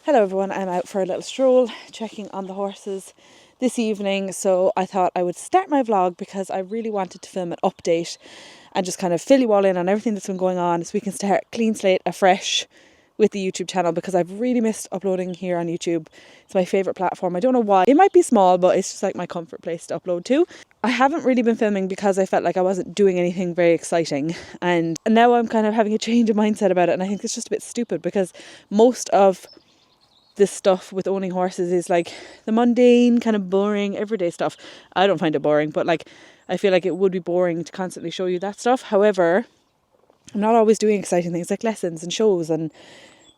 Hello everyone, I'm out for a little stroll, checking on the horses this evening, so I thought I would start my vlog because I really wanted to film an update and just kind of fill you all in on everything that's been going on so we can start clean slate afresh with the YouTube channel, because I've really missed uploading here on YouTube. It's my favourite platform. I don't know why. It might be small, but it's just like my comfort place to upload to. I haven't really been filming because I felt like I wasn't doing anything very exciting, and now I'm kind of having a change of mindset about it, and I think it's just a bit stupid because most of this stuff with owning horses is like the mundane, kind of boring, everyday stuff. I don't find it boring, but like I feel like it would be boring to constantly show you that stuff. However, I'm not always doing exciting things like lessons and shows and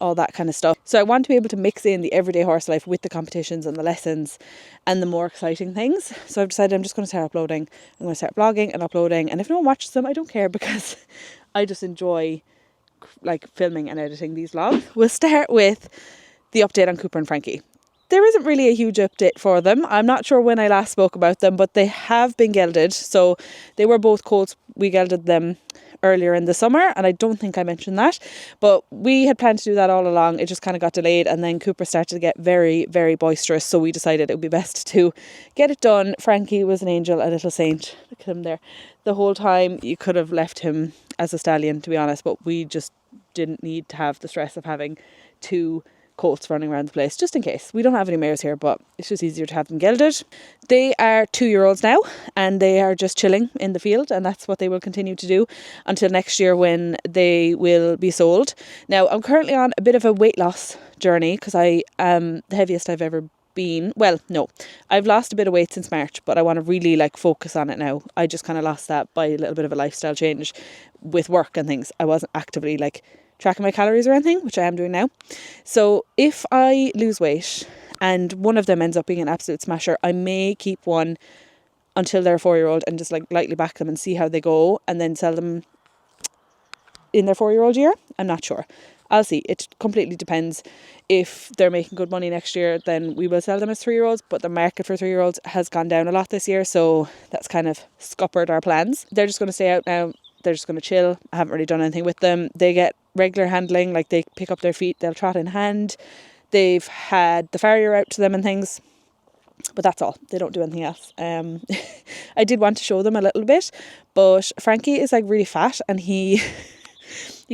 all that kind of stuff. So I want to be able to mix in the everyday horse life with the competitions and the lessons and the more exciting things. So I've decided I'm just going to start uploading. I'm going to start vlogging and uploading, and if no one watches them, I don't care, because I just enjoy like filming and editing these vlogs. We'll start with the update on Cooper and Frankie. There isn't really a huge update for them. I'm not sure when I last spoke about them, but they have been gelded. So they were both colts. We gelded them earlier in the summer, and I don't think I mentioned that, but we had planned to do that all along. It just kind of got delayed, and then Cooper started to get very, very boisterous, so we decided it would be best to get it done. Frankie was an angel, a little saint. Look at him there. The whole time you could have left him as a stallion, to be honest, but we just didn't need to have the stress of having two colts running around the place, just in case. We don't have any mares here, but it's just easier to have them gelded. They are 2-year-olds now, and they are just chilling in the field, and that's what they will continue to do until next year when they will be sold. Now, I'm currently on a bit of a weight loss journey because I am the heaviest I've ever been. Well, no, I've lost a bit of weight since March, but I want to really like focus on it now. I just kind of lost that by a little bit of a lifestyle change with work and things. I wasn't actively like tracking my calories or anything, which I am doing now. So if I lose weight and one of them ends up being an absolute smasher, I may keep one until they're a 4-year-old and just like lightly back them and see how they go, and then sell them in their 4-year-old year. I'm not sure. I'll see. It completely depends. If they're making good money next year, then we will sell them as 3-year-olds, but the market for 3-year-olds has gone down a lot this year, so that's kind of scuppered our plans. They're just going to stay out now. They're just going to chill. I haven't really done anything with them. They get regular handling, like they pick up their feet, they'll trot in hand. They've had the farrier out to them and things, but that's all. They don't do anything else. I did want to show them a little bit, but Frankie is like really fat, and he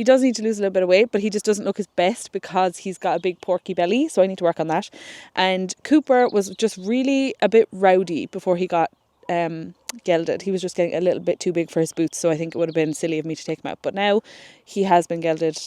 does need to lose a little bit of weight, but he just doesn't look his best because he's got a big porky belly, so I need to work on that. And Cooper was just really a bit rowdy before he got gelded. He was just getting a little bit too big for his boots, so I think it would have been silly of me to take him out, but now he has been gelded.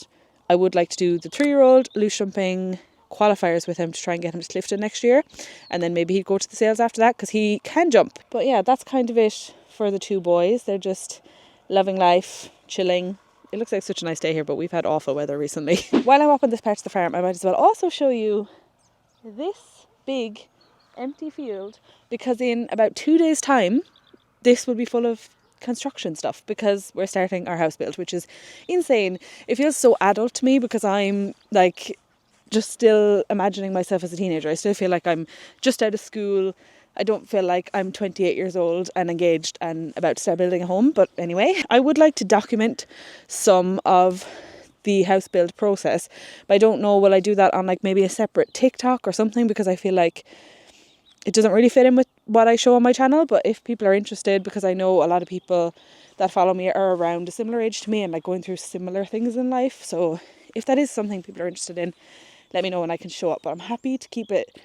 I would like to do the 3-year-old loose jumping qualifiers with him to try and get him to Clifton next year, and then maybe he'd go to the sales after that because he can jump. But yeah, that's kind of it for the two boys. They're just loving life, chilling. It looks like such a nice day here, but we've had awful weather recently. While I'm up on this part of the farm, I might as well also show you this big empty field, because in about 2 days time this will be full of construction stuff, because we're starting our house build, which is insane. It feels so adult to me because I'm like just still imagining myself as a teenager. I still feel like I'm just out of school. I don't feel like I'm 28 years old and engaged and about to start building a home. But anyway, I would like to document some of the house build process, but I don't know, will I do that on like maybe a separate TikTok or something, because I feel like it doesn't really fit in with what I show on my channel. But if people are interested, because I know a lot of people that follow me are around a similar age to me and like going through similar things in life, so if that is something people are interested in, let me know and I can show up. But I'm happy to keep it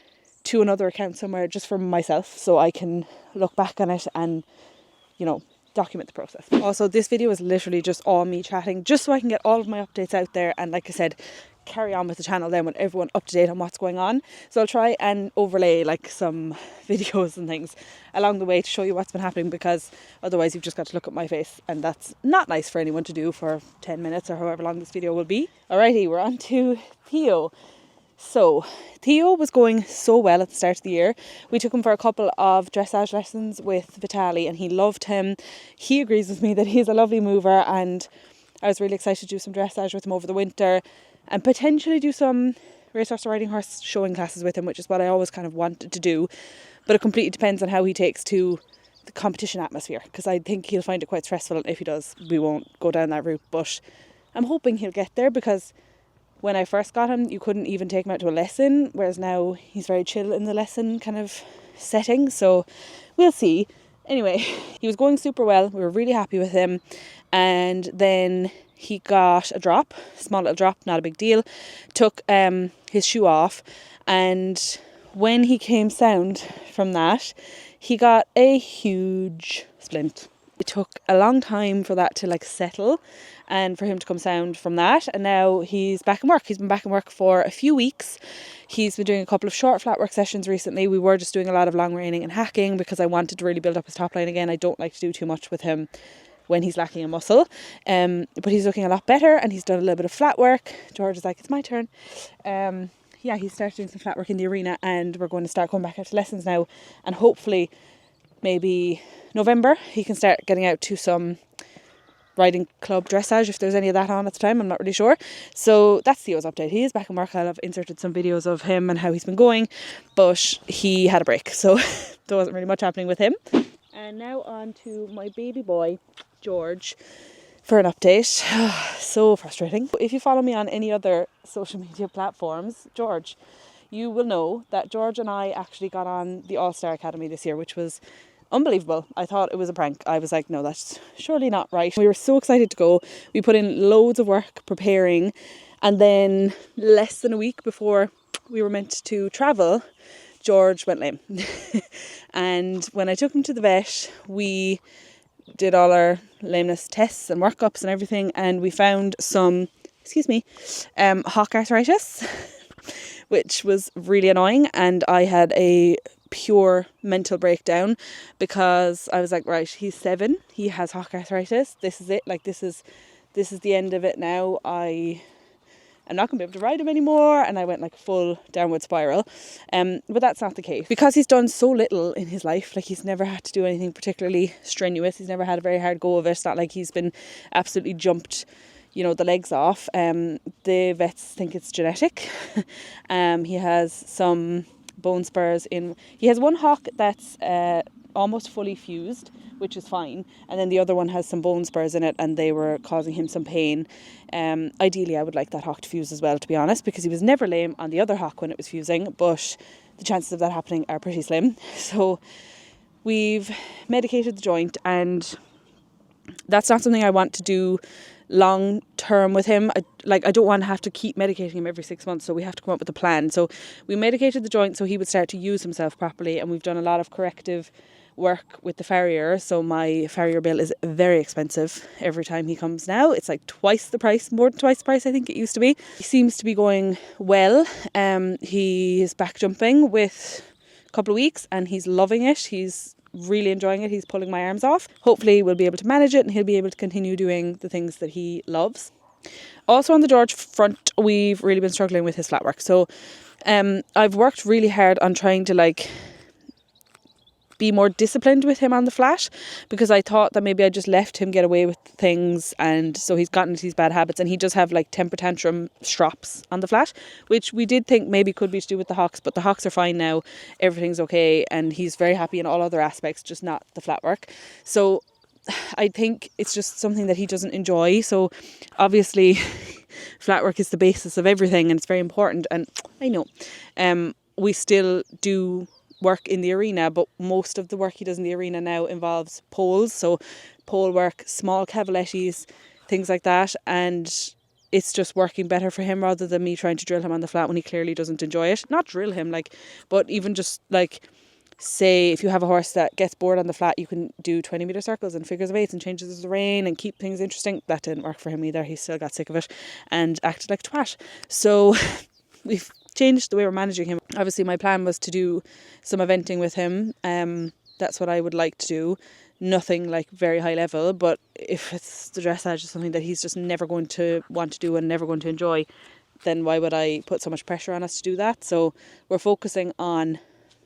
to another account somewhere just for myself, so I can look back on it and, you know, document the process. Also, this video is literally just all me chatting, just so I can get all of my updates out there, and like I said, carry on with the channel then with everyone up to date on what's going on. So I'll try and overlay like some videos and things along the way to show you what's been happening, because otherwise you've just got to look at my face, and that's not nice for anyone to do for 10 minutes or however long this video will be. Alrighty, we're on to Theo. So Theo was going so well at the start of the year. We took him for a couple of dressage lessons with Vitaly, and he loved him. He agrees with me that he's a lovely mover, and I was really excited to do some dressage with him over the winter and potentially do some racehorse or riding horse showing classes with him, which is what I always kind of wanted to do. But it completely depends on how he takes to the competition atmosphere, because I think he'll find it quite stressful, and if he does, we won't go down that route. But I'm hoping he'll get there, because when I first got him, you couldn't even take him out to a lesson, whereas now he's very chill in the lesson kind of setting. So we'll see. Anyway, he was going super well. We were really happy with him. And then he got a drop, small little drop, not a big deal. Took his shoe off. And when he came sound from that, he got a huge splint. It took a long time for that to like settle and for him to come sound from that. And now he's back in work. He's been back in work for a few weeks. He's been doing a couple of short flat work sessions recently. We were just doing a lot of long reining and hacking because I wanted to really build up his top line again. I don't like to do too much with him when he's lacking a muscle. But he's looking a lot better and he's done a little bit of flat work. George is like, it's my turn. Yeah, he started doing some flat work in the arena and we're going to start going back out to lessons now. And hopefully maybe November he can start getting out to some riding club dressage if there's any of that on at the time. I'm not really sure. So that's Theo's update. He is back in work. I'll have inserted some videos of him and how he's been going, but he had a break, so there wasn't really much happening with him. And now on to my baby boy George for an update. So frustrating. If you follow me on any other social media platforms, George, you will know that George and I actually got on the All-Star Academy this year, which was unbelievable. I thought it was a prank. I was like, no, that's surely not right. We were so excited to go. We put in loads of work preparing, and then less than a week before we were meant to travel, George went lame. And when I took him to the vet, we did all our lameness tests and workups and everything, and we found some, hock arthritis, which was really annoying. And I had a pure mental breakdown because I was like, right, he's 7, he has hock arthritis, this is it, like this is the end of it now. I'm not going to be able to ride him anymore, and I went like full downward spiral. But that's not the case because he's done so little in his life. Like he's never had to do anything particularly strenuous. He's never had a very hard go of it. It's not like he's been absolutely jumped, the legs off. The vets think it's genetic. He has some bone spurs he has one hock that's almost fully fused, which is fine, and then the other one has some bone spurs in it and they were causing him some pain. Ideally I would like that hock to fuse as well, to be honest, because he was never lame on the other hock when it was fusing, but the chances of that happening are pretty slim. So we've medicated the joint, and that's not something I want to do long term with him. I don't want to have to keep medicating him every 6 months, so we have to come up with a plan. So we medicated the joint so he would start to use himself properly, and we've done a lot of corrective work with the farrier. So my farrier bill is very expensive every time he comes now. It's like twice the price, more than twice the price I think it used to be. He seems to be going well. He is back jumping with a couple of weeks and he's loving it. He's really enjoying it. He's pulling my arms off. Hopefully we'll be able to manage it and he'll be able to continue doing the things that he loves. Also on the George front, we've really been struggling with his flat work. So I've worked really hard on trying to be more disciplined with him on the flat, because I thought that maybe I just left him get away with things, and so he's gotten into these bad habits, and he does have temper tantrum strops on the flat, which we did think maybe could be to do with the hocks, but the hocks are fine now, everything's okay, and he's very happy in all other aspects, just not the flat work. So I think it's just something that he doesn't enjoy. So obviously flat work is the basis of everything and it's very important, and I know we still do work in the arena, but most of the work he does in the arena now involves poles, so pole work, small cavalettis, things like that, and it's just working better for him rather than me trying to drill him on the flat when he clearly doesn't enjoy it. Not drill him, but even just say if you have a horse that gets bored on the flat, you can do 20 metre circles and figures of eights and changes the rein and keep things interesting. That didn't work for him either. He still got sick of it and acted like a twat. So we've changed the way we're managing him. Obviously my plan was to do some eventing with him. That's what I would like to do. Nothing very high level, but if it's the dressage is something that he's just never going to want to do and never going to enjoy, then why would I put so much pressure on us to do that? So we're focusing on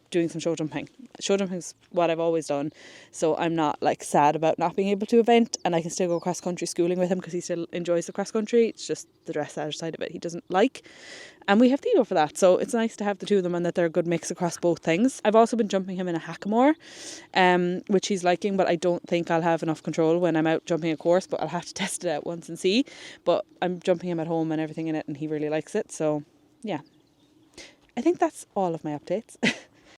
doing some show jumping. Show jumping is what I've always done, so I'm not like sad about not being able to event, and I can still go cross country schooling with him because he still enjoys the cross country. It's just the dressage side of it he doesn't like, and we have Theo for that, so it's nice to have the two of them and that they're a good mix across both things. I've also been jumping him in a hackamore, which he's liking, but I don't think I'll have enough control when I'm out jumping a course, but I'll have to test it out once and see. But I'm jumping him at home and everything in it, and he really likes it, so yeah. I think that's all of my updates.